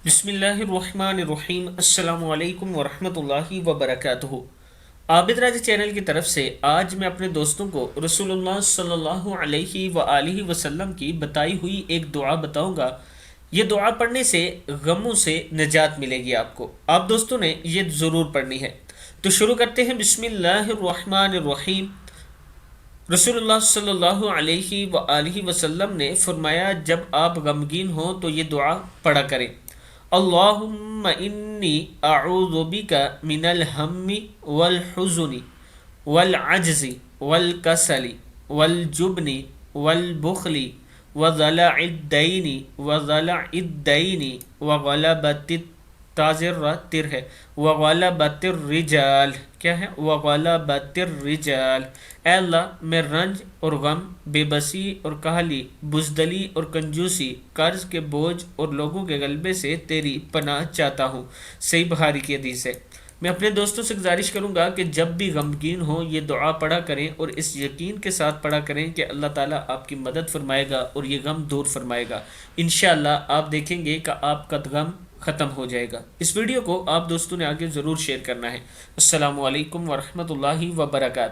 بسم اللہ الرحمن الرحیم، السلام علیکم ورحمۃ اللہ وبرکاتہ۔ عابد راجہ چینل کی طرف سے آج میں اپنے دوستوں کو رسول اللہ صلی اللہ علیہ وآلہ وسلم کی بتائی ہوئی ایک دعا بتاؤں گا۔ یہ دعا پڑھنے سے غموں سے نجات ملے گی آپ کو۔ آپ دوستوں نے یہ ضرور پڑھنی ہے۔ تو شروع کرتے ہیں۔ بسم اللہ الرحمن الرحیم۔ رسول اللہ صلی اللہ علیہ وآلہ وسلم نے فرمایا، جب آپ غمگین ہوں تو یہ دعا پڑھا کریں۔ اللہم انی اعوذ بک من الہم والحزن والعجز والکسل والجبن والبخل وضلع الدین وغلبۃ تر ہے وغلبۃ الرجال، کیا ہے؟ وغلبۃ الرجال۔ اے اللہ، میں رنج اور غم، بے بسی اور کاہلی، بزدلی اور کنجوسی، قرض کے بوجھ اور لوگوں کے غلبے سے تیری پناہ چاہتا ہوں۔ صحیح بخاری کی حدیث ہے۔ میں اپنے دوستوں سے گزارش کروں گا کہ جب بھی غمگین ہوں یہ دعا پڑھا کریں، اور اس یقین کے ساتھ پڑھا کریں کہ اللہ تعالیٰ آپ کی مدد فرمائے گا اور یہ غم دور فرمائے گا۔ انشاءاللہ آپ دیکھیں گے کہ آپ کا غم ختم ہو جائے گا۔ اس ویڈیو کو آپ دوستوں نے آگے ضرور شیئر کرنا ہے۔ السلام علیکم ورحمۃ اللہ وبرکاتہ۔